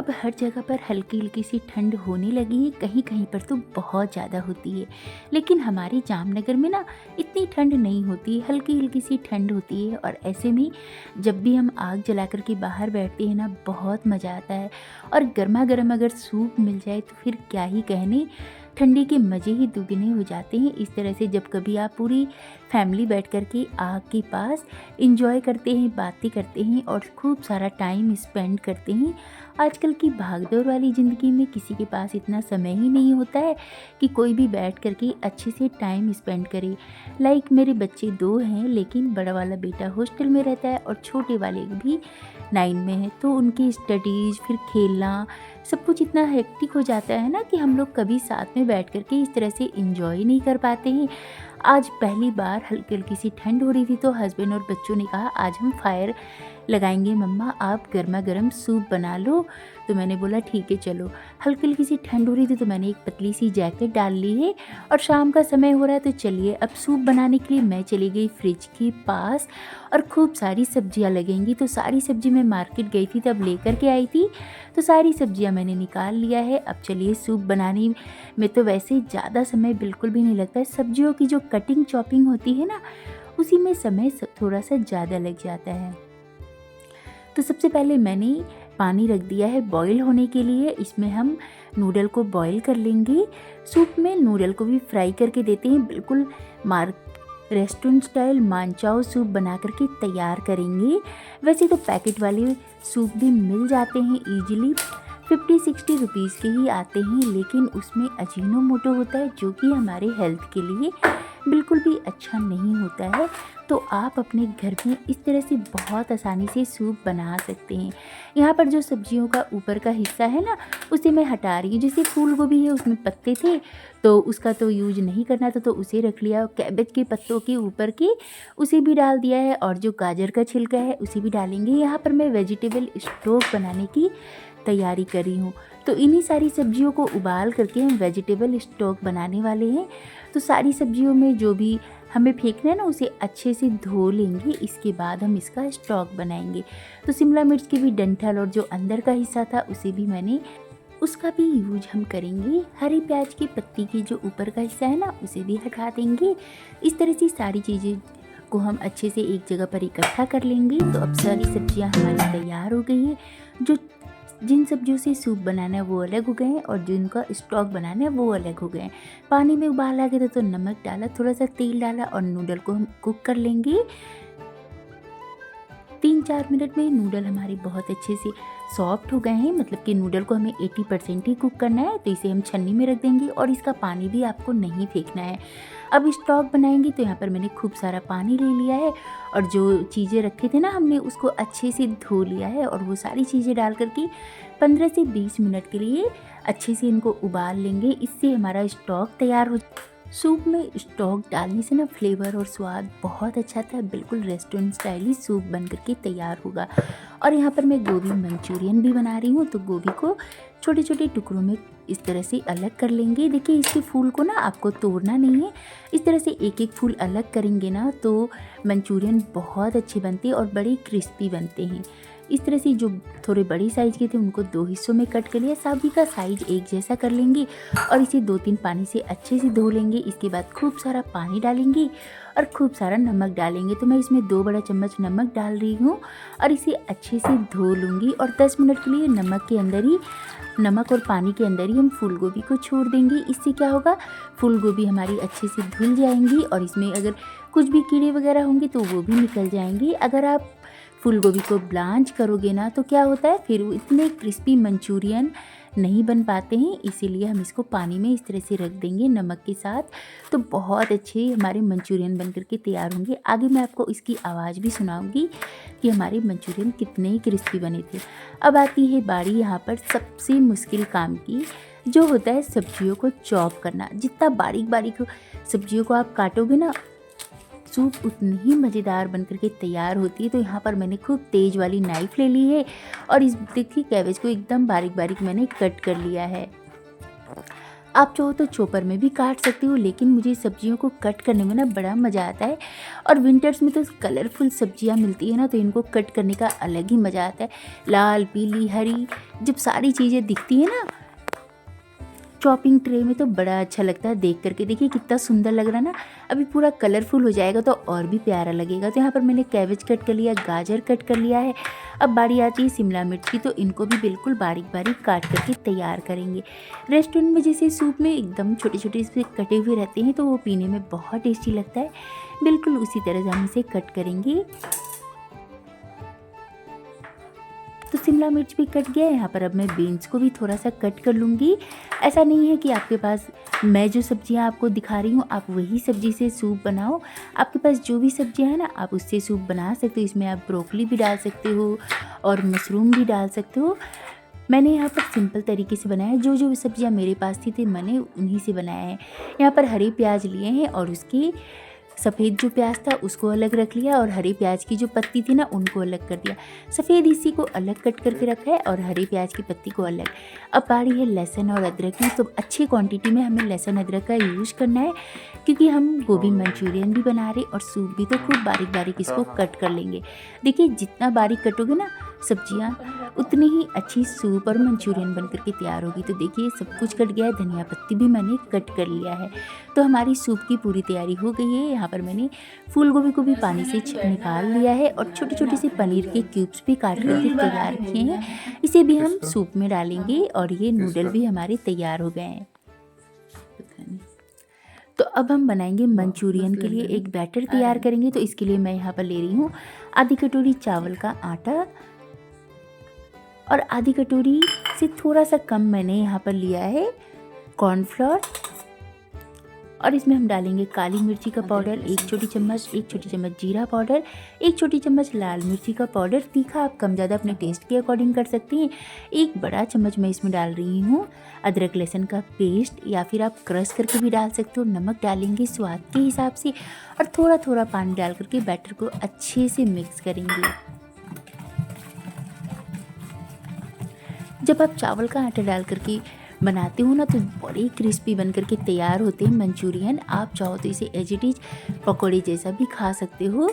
अब हर जगह पर हल्की हल्की सी ठंड होने लगी है, कहीं कहीं पर तो बहुत ज़्यादा होती है। लेकिन हमारे जामनगर में ना इतनी ठंड नहीं होती, हल्की हल्की सी ठंड होती है। और ऐसे में जब भी हम आग जला कर के बाहर बैठते हैं ना, बहुत मज़ा आता है। और गर्मा गर्म अगर सूप मिल जाए तो फिर क्या ही कहने, ठंडी के मज़े ही दुगने हो जाते हैं। इस तरह से जब कभी आप पूरी फैमिली बैठ कर के आग के पास इंजॉय करते हैं, बातें करते हैं और खूब सारा टाइम स्पेंड करते हैं। आजकल की भागदौड़ वाली ज़िंदगी में किसी के पास इतना समय ही नहीं होता है कि कोई भी बैठ कर के अच्छे से टाइम स्पेंड करे। लाइक मेरे बच्चे 2 हैं, लेकिन बड़ा वाला बेटा हॉस्टल में रहता है और छोटे वाले भी 9 में है। तो उनकी स्टडीज़, फिर खेलना, सब कुछ इतना हेक्टिक हो जाता है ना कि हम लोग कभी साथ में बैठ कर के इस तरह से इंजॉय नहीं कर पाते हैं। आज पहली बार हल्की हल्की सी ठंड हो रही थी तो हस्बैंड और बच्चों ने कहा आज हम फायर लगाएंगे, मम्मा आप गर्मा गर्म सूप बना लो। तो मैंने बोला ठीक है चलो। हल्की हल्की सी ठंड हो रही थी तो मैंने एक पतली सी जैकेट डाल ली है और शाम का समय हो रहा है तो चलिए अब सूप बनाने के लिए मैं चली गई फ्रिज के पास। और खूब सारी सब्जियां लगेंगी तो सारी सब्जी मैं मार्केट गई थी तब लेकर के आई थी। तो सारी सब्जियां मैंने निकाल लिया है। अब चलिए सूप बनाने में तो वैसे ज़्यादा समय बिल्कुल भी नहीं लगता है। सब्जियों की जो कटिंग चॉपिंग होती है ना, उसी में समय थोड़ा सा ज़्यादा लग जाता है। तो सबसे पहले मैंने पानी रख दिया है बॉईल होने के लिए। इसमें हम नूडल को बॉईल कर लेंगे। सूप में नूडल को भी फ्राई करके देते हैं, बिल्कुल रेस्टोरेंट स्टाइल मानचाओ सूप बना करके तैयार करेंगे। वैसे तो पैकेट वाले सूप भी मिल जाते हैं ईजिली, 50-60 रुपीज़ के ही आते हैं, लेकिन उसमें अजीनोमोटो होता है जो कि हमारे हेल्थ के लिए बिल्कुल भी अच्छा नहीं होता है। तो आप अपने घर में इस तरह से बहुत आसानी से सूप बना सकते हैं। यहाँ पर जो सब्जियों का ऊपर का हिस्सा है ना, उसे मैं हटा रही हूँ। जैसे फूल गोभी है उसमें पत्ते थे तो उसका तो यूज नहीं करना था तो उसे रख लिया। कैबेज के पत्तों के ऊपर के उसे भी डाल दिया है और जो गाजर का छिलका है उसे भी डालेंगे। यहाँ पर मैं वेजिटेबल स्टोव बनाने की तैयारी कर रही हूँ। तो इन्हीं सारी सब्जियों को उबाल करके हम वेजिटेबल स्टॉक बनाने वाले हैं। तो सारी सब्जियों में जो भी हमें फेंकना है ना उसे अच्छे से धो लेंगे, इसके बाद हम इसका स्टॉक बनाएंगे। तो शिमला मिर्च के भी डंठल और जो अंदर का हिस्सा था उसे भी मैंने उसका भी यूज हम करेंगे। हरी प्याज की पत्ती की जो ऊपर का हिस्सा है ना उसे भी हटा देंगे। इस तरह से सारी चीज़ें को हम अच्छे से एक जगह पर इकट्ठा कर लेंगे। तो अब सारी सब्जियां हमारी तैयार हो गई है। जो जिन सब्जियों से सूप बनाना है वो अलग हो गए हैं और जिनका स्टॉक बनाना है वो अलग हो गए हैं। पानी में उबाल आ गया तो नमक डाला, थोड़ा सा तेल डाला और नूडल को हम कुक कर लेंगे। 3-4 मिनट में नूडल हमारे बहुत अच्छे से सॉफ्ट हो गए हैं। मतलब कि नूडल को हमें 80% ही कुक करना है। तो इसे हम छन्नी में रख देंगे और इसका पानी भी आपको नहीं फेंकना है। अब स्टॉक बनाएंगे तो यहाँ पर मैंने खूब सारा पानी ले लिया है और जो चीज़ें रखे थे ना हमने उसको अच्छे से धो लिया है और वो सारी चीज़ें डाल करके 15 से 20 मिनट के लिए अच्छे से इनको उबाल लेंगे। इससे हमारा स्टॉक तैयार हो। सूप में स्टॉक डालने से ना फ्लेवर और स्वाद बहुत अच्छा था, बिल्कुल रेस्टोरेंट स्टाइल ही सूप बन करके तैयार होगा। और यहाँ पर मैं गोभी मंचूरियन भी बना रही हूँ। तो गोभी को छोटे छोटे टुकड़ों में इस तरह से अलग कर लेंगे। देखिए इसके फूल को ना आपको तोड़ना नहीं है, इस तरह से एक एक फूल अलग करेंगे ना तो मंचूरियन बहुत अच्छे बनते हैं और बड़े क्रिस्पी बनते हैं। इस तरह से जो थोड़े बड़ी साइज़ के थे उनको 2 हिस्सों में कट कर लिया। सभी का साइज़ एक जैसा कर लेंगे और इसे 2-3 पानी से अच्छे से धो लेंगे। इसके बाद खूब सारा पानी डालेंगे और खूब सारा नमक डालेंगे। तो मैं इसमें 2 बड़ा चम्मच नमक डाल रही हूँ और इसे अच्छे से धो लूँगी। और 10 मिनट के लिए नमक और पानी के अंदर ही हम फूल गोभी को छोड़ देंगे। इससे क्या होगा, फूल गोभी हमारी अच्छे से धुल जाएंगी और इसमें अगर कुछ भी कीड़े वगैरह होंगे तो वो भी निकल जाएंगे। अगर आप फूल गोभी को ब्लांच करोगे ना तो क्या होता है, फिर इतने क्रिस्पी मंचूरियन नहीं बन पाते हैं। इसीलिए हम इसको पानी में इस तरह से रख देंगे नमक के साथ। तो बहुत अच्छे हमारे मंचूरियन बन करके तैयार होंगे। आगे मैं आपको इसकी आवाज़ भी सुनाऊंगी कि हमारे मंचूरियन कितने ही क्रिस्पी बने थे। अब आती है बारी यहाँ पर सबसे मुश्किल काम की, जो होता है सब्जियों को चॉप करना। जितना बारीक बारीक सब्जियों को आप काटोगे ना, सूप उतनी ही मज़ेदार बन करके तैयार होती है। तो यहाँ पर मैंने खूब तेज़ वाली नाइफ़ ले ली है और इस देखिए कैबेज को एकदम बारीक बारीक मैंने कट कर लिया है। आप चाहो तो चॉपर में भी काट सकते हो, लेकिन मुझे सब्जियों को कट करने में ना बड़ा मज़ा आता है। और विंटर्स में तो कलरफुल सब्जियां मिलती है ना, तो इनको कट करने का अलग ही मज़ा आता है। लाल, पीली, हरी, जब सारी चीज़ें दिखती है ना चॉपिंग ट्रे में तो बड़ा अच्छा लगता है देख करके। देखिए कितना सुंदर लग रहा है ना। अभी पूरा कलरफुल हो जाएगा तो और भी प्यारा लगेगा। तो यहाँ पर मैंने कैबेज कट कर लिया, गाजर कट कर लिया है। अब बारी आती है शिमला मिर्च की, तो इनको भी बिल्कुल बारीक बारीक काट करके तैयार करेंगे। रेस्टोरेंट में जैसे सूप में एकदम छोटे छोटे से कटे हुए रहते हैं, तो वो पीने में बहुत टेस्टी लगता है। बिल्कुल उसी तरह से हम इसे कट करेंगे। तो शिमला मिर्च भी कट गया है। यहाँ पर अब मैं बीन्स को भी थोड़ा सा कट कर लूँगी। ऐसा नहीं है कि आपके पास मैं जो सब्जियाँ आपको दिखा रही हूँ आप वही सब्जी से सूप बनाओ। आपके पास जो भी सब्जियाँ हैं ना आप उससे सूप बना सकते हो। इसमें आप ब्रोकली भी डाल सकते हो और मशरूम भी डाल सकते हो। मैंने यहाँ पर सिंपल तरीके से बनाया है। जो जो सब्जियाँ मेरे पास थी मैंने उन्हीं से बनाया है। यहाँ पर हरे प्याज लिए हैं और उसकी सफ़ेद जो प्याज था उसको अलग रख लिया और हरे प्याज की जो पत्ती थी ना उनको अलग कर दिया। सफ़ेद हिस्से को अलग कट करके रखा है और हरे प्याज की पत्ती को अलग। अब बारी है लहसुन और अदरक की। तो अच्छी क्वांटिटी में हमें लहसुन अदरक का यूज़ करना है, क्योंकि हम गोभी मंचूरियन भी बना रहे और सूप भी, तो खूब बारीक बारीक इसको कट कर लेंगे। देखिए जितना बारीक कटोगे ना सब्जियां उतनी ही अच्छी सूप और मंचूरियन बन करके तैयार होगी। तो देखिए सब कुछ कट गया है। धनिया पत्ती भी मैंने कट कर लिया है। तो हमारी सूप की पूरी तैयारी हो गई है। यहाँ पर मैंने फूल गोभी को भी पानी से निकाल लिया है और छोटे छोटे से पनीर के क्यूब्स भी काट करके तैयार किए हैं। इसे भी हम सूप में डालेंगे और ये नूडल भी हमारे तैयार हो गए हैं। तो अब हम बनाएंगे मंचूरियन के लिए एक बैटर तैयार करेंगे। तो इसके लिए मैं यहाँ पर ले रही हूँ आधी कटोरी चावल का आटा और आधी कटोरी से थोड़ा सा कम मैंने यहाँ पर लिया है कॉर्नफ्लोर। और इसमें हम डालेंगे काली मिर्ची का पाउडर 1 छोटी चम्मच, 1 छोटी चम्मच जीरा पाउडर, 1 छोटी चम्मच लाल मिर्ची का पाउडर। तीखा आप कम ज़्यादा अपने टेस्ट के अकॉर्डिंग कर सकती हैं। 1 बड़ा चम्मच मैं इसमें डाल रही हूँ अदरक लहसुन का पेस्ट, या फिर आप क्रश करके भी डाल सकते हो। नमक डालेंगे स्वाद के हिसाब से और थोड़ा थोड़ा पानी डाल करके बैटर को अच्छे से मिक्स करेंगे। जब आप चावल का आटा डाल करके बनाते हो ना तो बड़े क्रिस्पी बन करके तैयार होते हैं मंचूरियन। आप चाहो तो इसे एज इट इज पकौड़े जैसा भी खा सकते हो।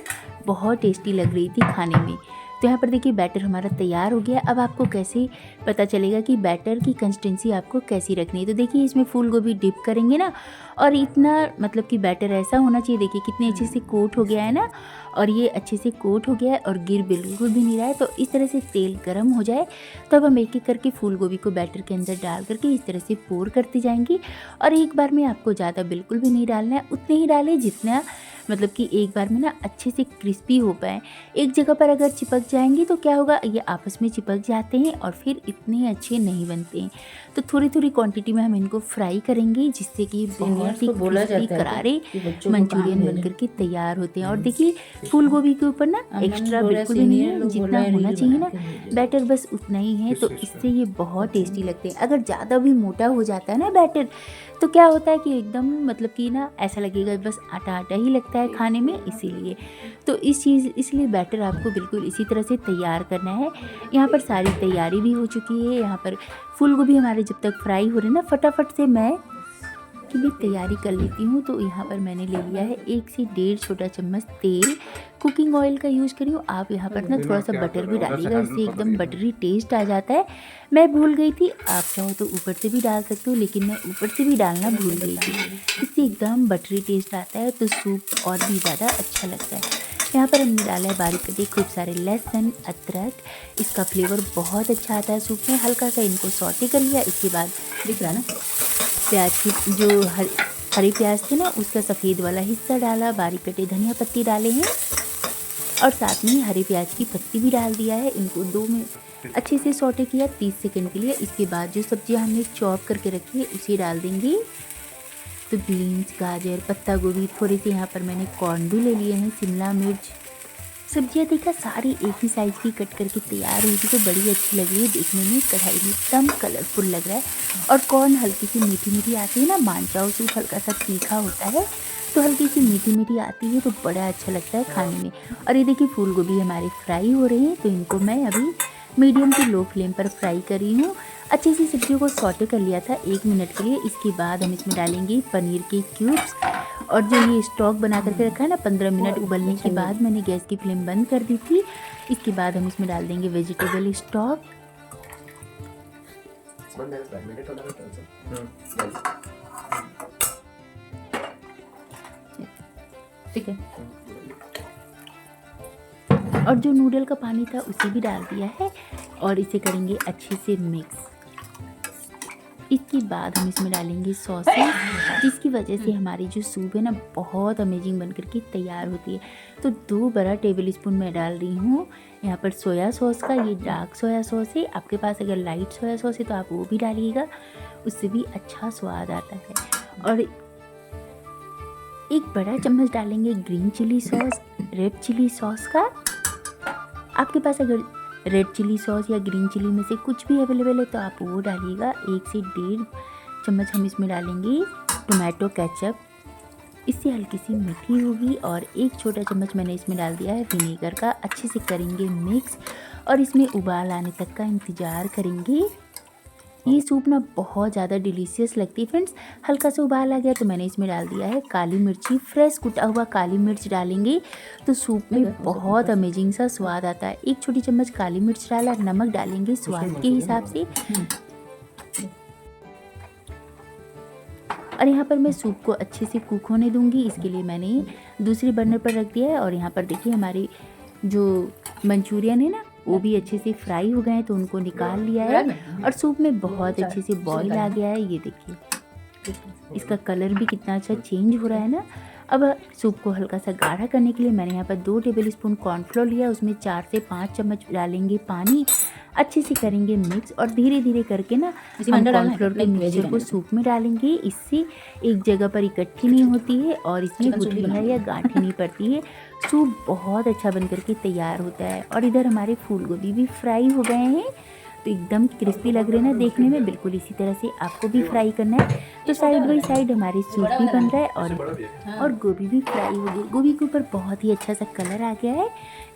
बहुत टेस्टी लग रही थी खाने में। तो यहाँ पर देखिए बैटर हमारा तैयार हो गया। अब आपको कैसे पता चलेगा कि बैटर की कंसिस्टेंसी आपको कैसी रखनी है। तो देखिए इसमें फूल गोभी डिप करेंगे ना, और इतना मतलब कि बैटर ऐसा होना चाहिए। देखिए कितने अच्छे से कोट हो गया है ना, और ये अच्छे से कोट हो गया है और गिर बिल्कुल भी नहीं रहा है। तो इस तरह से तेल गर्म हो जाए तो अब हम एक एक करके फूल गोभी को बैटर के अंदर डाल करके इस तरह से पोर करते जाएंगे। और एक बार में आपको ज़्यादा बिल्कुल भी नहीं डालना है, उतने ही डालें जितना मतलब कि एक बार में ना अच्छे से क्रिस्पी हो पाए। एक जगह पर अगर चिपक जाएंगे तो क्या होगा, ये आपस में चिपक जाते हैं और फिर इतने अच्छे नहीं बनते हैं। तो थोड़ी थोड़ी क्वांटिटी में हम इनको फ्राई करेंगे, जिससे कि बहुत ही क्रिस्पी करारे मंचूरियन बन करके तैयार होते हैं। और देखिए फूल गोभी के ऊपर ना एक्स्ट्रा बिल्कुल भी नहीं है, जितना होना चाहिए ना बैटर बस उतना ही है। तो इससे ये बहुत टेस्टी लगते हैं। अगर ज़्यादा भी मोटा हो जाता है ना बैटर तो क्या होता है कि एकदम मतलब कि ना ऐसा लगेगा बस आटा आटा ही लगता है खाने में, इसीलिए। तो इसलिए बैटर आपको बिल्कुल इसी तरह से तैयार करना है। यहाँ पर सारी तैयारी भी हो चुकी है। यहाँ पर फूल गोभी हमारे जब तक फ्राई हो रहे हैं ना, फटाफट से मैं की भी तैयारी कर लेती हूँ। तो यहाँ पर मैंने ले लिया है 1 से 1.5 छोटा चम्मच तेल। कुकिंग ऑयल का यूज़ करी हूँ। आप यहाँ पर ना थोड़ा सा बटर भी डालिएगा, इससे एकदम बटरी टेस्ट आ जाता है। मैं भूल गई थी, आप चाहो तो ऊपर से भी डाल सकते हो, लेकिन मैं ऊपर से भी डालना भूल गई थी। इससे एकदम बटरी टेस्ट आता है तो सूप और भी ज़्यादा अच्छा लगता है। यहाँ पर हमने डाला है बारीक कटे खूब सारे लहसुन अदरक। इसका फ्लेवर बहुत अच्छा आता है सूप में। हल्का सा इनको सौटे कर लिया। इसके बाद दिख रहा ना प्याज की जो हरी प्याज थे ना उसका सफ़ेद वाला हिस्सा डाला, बारीक कटे धनिया पत्ती डाले हैं और साथ में हरी प्याज की पत्ती भी डाल दिया है। इनको 2 में अच्छे से सौटे किया 30 सेकंड के लिए। इसके बाद जो सब्जियां हमने चॉप करके रखी है उसे डाल देंगे। तो बीन्स, गाजर, पत्ता गोभी, थोड़े से यहाँ पर मैंने कॉर्न भी ले लिए हैं, शिमला मिर्च। सब्जियाँ देखा सारी एक ही साइज़ की कट करके तैयार हुई थी, तो बड़ी अच्छी लग रही है देखने में। कढ़ाई में एकदम कलरफुल लग रहा है और कॉर्न हल्की सी मीठी मीठी आती है ना। मांचाओ सूप हल्का सा तीखा होता है तो हल्की सी मीठी मीठी आती है, तो बड़ा अच्छा लगता है खाने में। और ये देखिए फूल गोभी हमारे फ्राई हो रहे हैं, तो इनको मैं अभी मीडियम टू लो फ्लेम पर फ्राई कर रही हूँ। अच्छे से सब्जियों को सौटे कर लिया था 1 मिनट के लिए। इसके बाद हम इसमें डालेंगे पनीर के क्यूब्स, और जो ये स्टॉक बना करके रखा है ना 15 मिनट उबलने के बाद मैंने गैस की फ्लेम बंद कर दी थी। इसके बाद हम इसमें डाल देंगे वेजिटेबल स्टॉक। ठीक है, और जो नूडल का पानी था उसे भी डाल दिया है और इसे करेंगे अच्छे से मिक्स। इसके बाद हम इसमें डालेंगे सॉसेस, जिसकी वजह से हमारी जो सूप है ना बहुत अमेजिंग बनकर के तैयार होती है। तो 2 बड़ा टेबल स्पून मैं डाल रही हूँ यहाँ पर सोया सॉस का। ये डार्क सोया सॉस है, आपके पास अगर लाइट सोया सॉस है तो आप वो भी डालिएगा, उससे भी अच्छा स्वाद आता है। और 1 बड़ा चम्मच डालेंगे green chilli sauce, red chilli sauce का। आपके पास अगर रेड चिली सॉस या ग्रीन चिली में से कुछ भी अवेलेबल है तो आप वो डालिएगा। 1 से 1.5 चम्मच हम इसमें डालेंगे टोमेटो केचप, इससे हल्की सी मीठी होगी। और 1 छोटा चम्मच मैंने इसमें डाल दिया है विनेगर का। अच्छे से करेंगे मिक्स और इसमें उबाल आने तक का इंतज़ार करेंगे। ये सूप ना बहुत ज़्यादा डिलीशियस लगती है फ्रेंड्स। हल्का सा उबाल आ गया तो मैंने इसमें डाल दिया है काली मिर्ची, फ्रेश कुटा हुआ काली मिर्च डालेंगे तो सूप में बहुत अमेजिंग सा स्वाद आता है। 1 छोटी चम्मच काली मिर्च डाला, नमक डालेंगे स्वाद के हिसाब से। और यहाँ पर मैं सूप को अच्छे से कुक होने दूंगी। इसके लिए मैंने दूसरे बर्नर पर रख दिया है। और यहाँ पर देखिए हमारी जो मंचूरियन है ना वो भी अच्छे से फ्राई हो गए हैं तो उनको निकाल लिया है। और सूप में बहुत अच्छे से बॉईल आ गया है। ये देखिए इसका कलर भी कितना अच्छा चेंज हो रहा है ना। अब सूप को हल्का सा गाढ़ा करने के लिए मैंने यहाँ पर 2 टेबल स्पून कॉर्नफ्लोर लिया, उसमें 4 से 5 चम्मच डालेंगे पानी। अच्छे से करेंगे मिक्स और धीरे धीरे करके ना हम कॉर्नफ्लोर के मिक्सचर को सूप में डालेंगे। इससे एक जगह पर इकट्ठी नहीं होती है और इसमें गुठलियाँ या गांठें नहीं पड़ती है। सूप बहुत अच्छा बनकर के तैयार होता है। और इधर हमारे फूल गोभी भी फ्राई हो गए हैं तो एकदम क्रिस्पी लग रहे हैं ना देखने में। बिल्कुल इसी तरह से आपको भी फ्राई करना है। तो साइड बाई साइड हमारे सूप भी बन रहा है और गोभी भी फ्राई हो गई। गोभी के ऊपर बहुत ही अच्छा सा कलर आ गया है।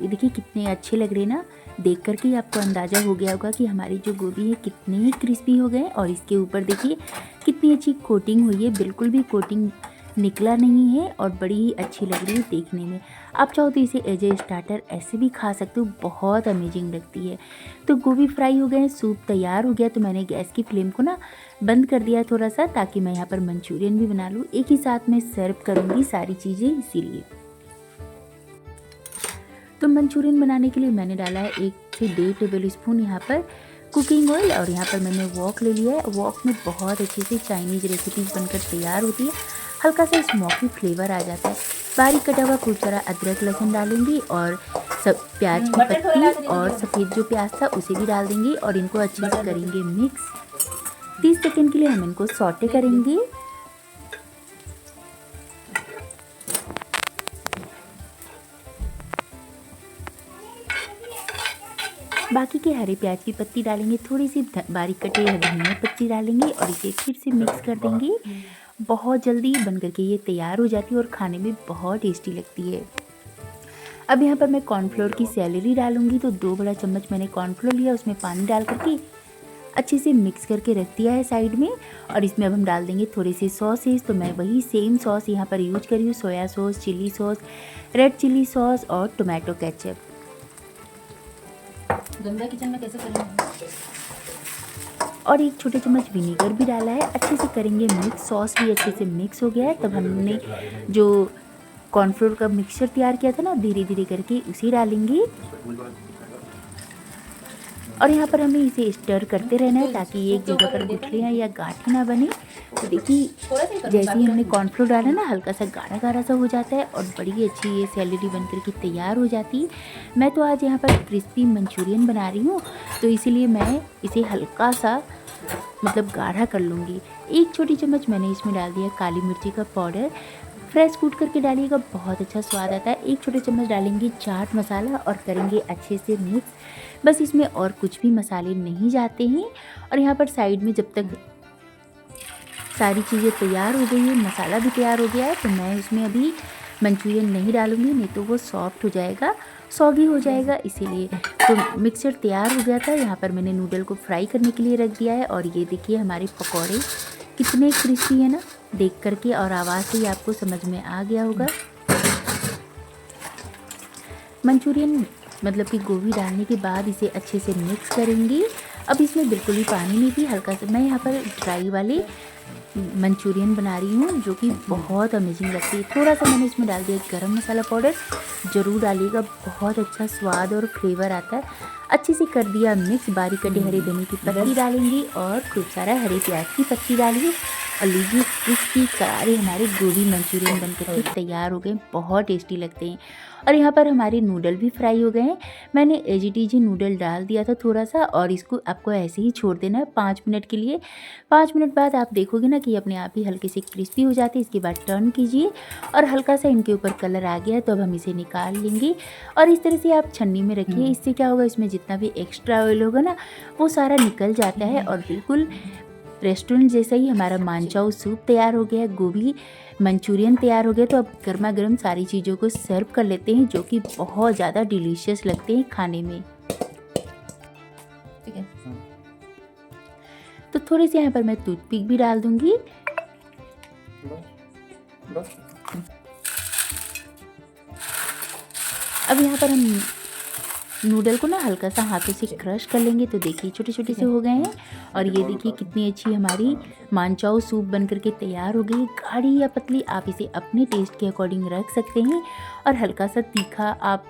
ये देखिए कितने अच्छे लग रहे हैं ना, देख करके आपको अंदाज़ा हो गया होगा कि हमारी जो गोभी है कितने क्रिस्पी हो गए। और इसके ऊपर देखिए कितनी अच्छी कोटिंग हुई है, बिल्कुल भी कोटिंग निकला नहीं है और बड़ी ही अच्छी लग रही है देखने में। आप चाहो तो इसे एज ए स्टार्टर ऐसे भी खा सकते हो, बहुत अमेजिंग लगती है। तो गोभी फ्राई हो गए, सूप तैयार हो गया तो मैंने गैस की फ्लेम को ना बंद कर दिया थोड़ा सा, ताकि मैं यहाँ पर मंचूरियन भी बना लूँ। एक ही साथ में सर्व करूँगी सारी चीज़ें, इसीलिए। तो मंचूरियन बनाने के लिए मैंने डाला है 1 से 1.5 टेबल स्पून यहाँ पर कुकिंग ऑयल। और यहाँ पर मैंने वॉक ले लिया है। वॉक में बहुत अच्छे से चाइनीज़ रेसिपीज़ बनकर तैयार होती है, हल्का सा स्मोकी फ्लेवर आ जाता है। बारीक कटा हुआ कुछ सारा अदरक लहसुन डालेंगी और सब प्याज की पत्ती और सफ़ेद जो प्याज था उसे भी डाल देंगे और इनको अच्छे से करेंगे मिक्स। 30 सेकंड के लिए हम इनको सौटे करेंगे। बाकी के हरे प्याज की पत्ती डालेंगे, थोड़ी सी बारीक कटे धनिया पत्ती डालेंगे और इसे फिर से मिक्स कर देंगे। बहुत जल्दी बन करके ये तैयार हो जाती है और खाने में बहुत टेस्टी लगती है। अब यहाँ पर मैं कॉर्नफ्लोर की सैलरी डालूंगी। तो 2 बड़ा चम्मच मैंने कॉर्नफ्लोर लिया, उसमें पानी डाल करके अच्छे से मिक्स करके रख दिया है साइड में। और इसमें अब हम डाल देंगे थोड़े से सॉसेस। तो मैं वही सेम सॉस यहाँ पर यूज करी हूँ, soya sauce, chilli sauce, red chilli sauce और टोमेटो केचप। गंदा किचन में कैसे करेंगे। और 1 छोटे चम्मच विनेगर भी डाला है। अच्छे से करेंगे मिक्स। सॉस भी अच्छे से मिक्स हो गया है। तब हमने जो कॉर्नफ्लोर का मिक्सचर तैयार किया था ना, धीरे धीरे करके उसे डालेंगे और यहाँ पर हमें इसे स्टर करते रहना है ताकि एक जगह पर गुठलियाँ या गांठें ना बने। तो देखिए जैसे ही हमने कॉर्नफ्लोर डाला ना, हल्का सा गाढ़ा गाढ़ा सा हो जाता है और बड़ी अच्छी ये सैलरी बन करके तैयार हो जाती है। मैं तो आज यहाँ पर क्रिस्पी मंचूरियन बना रही हूँ तो इसीलिए मैं इसे हल्का सा मतलब गाढ़ा कर लूँगी। 1 छोटी चम्मच मैंने इसमें डाल दिया काली मिर्ची का पाउडर। फ्रेश कूट करके डालिएगा, बहुत अच्छा स्वाद आता है। 1 छोटे चम्मच डालेंगे चाट मसाला और करेंगे अच्छे से मिक्स। बस इसमें और कुछ भी मसाले नहीं जाते हैं। और यहाँ पर साइड में जब तक सारी चीज़ें तैयार हो गई है, मसाला भी तैयार हो गया है, तो मैं इसमें अभी मंचूरियन नहीं डालूँगी, नहीं तो वो सॉफ्ट हो जाएगा सॉगी हो जाएगा इसीलिए। तो मिक्सचर तैयार हो गया था। यहाँ पर मैंने नूडल को फ्राई करने के लिए रख दिया है और ये देखिए हमारे पकौड़े कितने क्रिस्पी है ना, देख करके और आवाज़ से ही आपको समझ में आ गया होगा। मंचूरियन मतलब कि गोभी डालने के बाद इसे अच्छे से मिक्स करेंगी। अब इसमें बिल्कुल भी पानी नहीं थी, हल्का सा मैं यहाँ पर ड्राई वाले मंचूरियन बना रही हूँ जो कि बहुत अमेजिंग लगती है। थोड़ा सा मैंने इसमें डाल दिया गरम मसाला पाउडर, ज़रूर डालिएगा, बहुत अच्छा स्वाद और फ्लेवर आता है। अच्छे से कर दिया मिक्स। बारीक कटे हरे धनिया की पत्ती डालेंगी और खूब सारा हरे प्याज की पत्ती डालिए और लीजिए क्रिस्पी करारे हमारे गोभी मंचूरियन बनकर के तैयार हो गए। बहुत टेस्टी लगते हैं। और यहाँ पर हमारे नूडल भी फ्राई हो गए हैं। मैंने एजीटीजी नूडल डाल दिया था थोड़ा सा और इसको आपको ऐसे ही छोड़ देना है 5 मिनट के लिए। 5 मिनट बाद आप देखोगे ना कि अपने आप ही हल्के से क्रिस्पी हो जाते हैं। इसके बाद टर्न कीजिए और हल्का सा इनके ऊपर कलर आ गया तो अब हम इसे निकाल लेंगे और इस तरह से आप छन्नी में रखिए। इससे क्या होगा, इसमें जितना भी एक्स्ट्रा ऑयल होगा ना वो सारा निकल जाता है और बिल्कुल रेस्टोरेंट जैसा ही हमारा मानचाओ सूप तैयार हो गया, गोभी मंचूरियन तैयार हो गया। तो अब गर्मा गर्म सारी चीज़ों को सर्व कर लेते हैं जो कि बहुत ज़्यादा डिलीशियस लगते हैं खाने में। ठीक है। तो थोड़े से यहाँ पर मैं टूथपिक भी डाल दूंगी। अब यहाँ पर हम नूडल को ना हल्का सा हाथों से क्रश कर लेंगे तो देखिए छोटे छोटे से हो गए हैं। और ये देखिए कितनी अच्छी हमारी मानचाओ सूप बन करके तैयार हो गई। गाढ़ी या पतली आप इसे अपने टेस्ट के अकॉर्डिंग रख सकते हैं और हल्का सा तीखा आप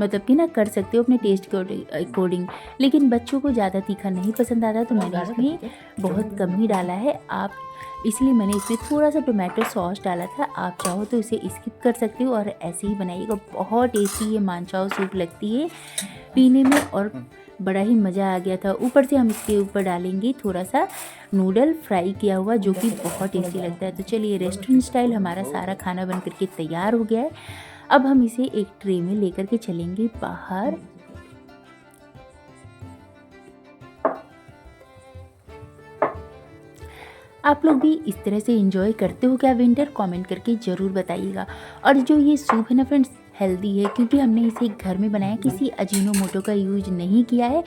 मतलब कि ना कर सकते हो अपने टेस्ट के अकॉर्डिंग। लेकिन बच्चों को ज़्यादा तीखा नहीं पसंद आता तो मैंने इसमें बहुत कम ही डाला है। आप इसलिए मैंने इसमें थोड़ा सा टोमेटो सॉस डाला था। आप चाहो तो इसे स्किप कर सकते हो और ऐसे ही बनाइएगा। बहुत टेस्टी ये मानचाओ सूप लगती है पीने में और बड़ा ही मज़ा आ गया था। ऊपर से हम इसके ऊपर डालेंगे थोड़ा सा नूडल फ्राई किया हुआ जो कि बहुत टेस्टी लगता है। तो चलिए रेस्टोरेंट स्टाइल हमारा सारा खाना बन करके तैयार हो गया है। अब हम इसे एक ट्रे में लेकर के चलेंगे बाहर। आप लोग भी इस तरह से एंजॉय करते हो क्या विंटर? कमेंट करके ज़रूर बताइएगा। और जो ये सूप है ना फ्रेंड्स हेल्दी है क्योंकि हमने इसे घर में बनाया, किसी अजीनोमोटो का यूज नहीं किया है।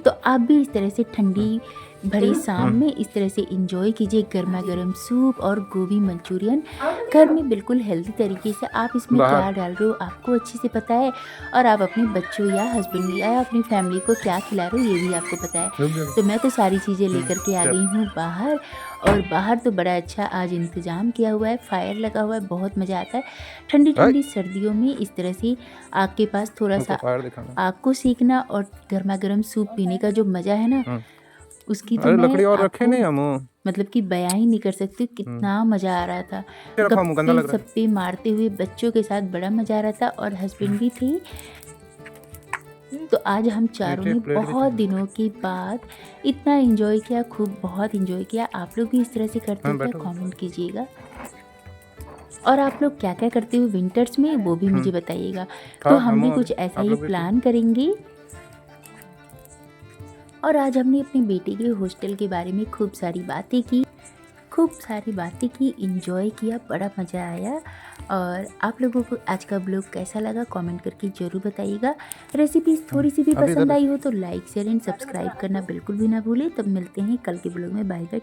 तो आप भी इस तरह से ठंडी भरी शाम में इस तरह से एंजॉय कीजिए गर्मा गर्म सूप और गोभी मंचूरियन घर में बिल्कुल हेल्दी तरीके से। आप इसमें क्या डाल रहे हो आपको अच्छे से पता है और आप अपने बच्चों या हस्बैंड या अपनी फैमिली को क्या खिला रहे हो ये भी आपको पता है। तो मैं तो सारी चीज़ें लेकर के आ गई हूँ बाहर और बाहर तो बड़ा अच्छा आज इंतज़ाम किया हुआ है, फायर लगा हुआ है, बहुत मज़ा आता है ठंडी ठंडी सर्दियों में इस तरह से आग के पास थोड़ा सा आग को सेकना और गर्मा गर्म सूप पीने का जो मज़ा है ना उसकी तो मैं लकड़ी और रखे नहीं हम मतलब कि बयां ही नहीं कर सकती कितना मज़ा आ रहा था। गप्पे सप्पे मारते हुए बच्चों के साथ बड़ा मज़ा आ रहा था और हस्बैंड भी थे। तो आज हम चारों ने बहुत दिनों के बाद इतना एंजॉय किया, खूब बहुत एंजॉय किया। आप लोग भी इस तरह से करते हो क्या? कमेंट कीजिएगा। और आप लोग क्या क्या करते हो विंटर्स में वो भी मुझे बताइएगा। तो हम भी कुछ ऐसा ही प्लान करेंगे। और आज हमने अपने बेटे के हॉस्टल के बारे में खूब सारी बातें की, एंजॉय किया, बड़ा मज़ा आया। और आप लोगों को आज का ब्लॉग कैसा लगा कमेंट करके ज़रूर बताइएगा। रेसिपीज़ थोड़ी सी भी पसंद आई हो तो लाइक शेयर एंड सब्सक्राइब करना बिल्कुल भी ना भूलें। तब मिलते हैं कल के ब्लॉग में। Bye bye.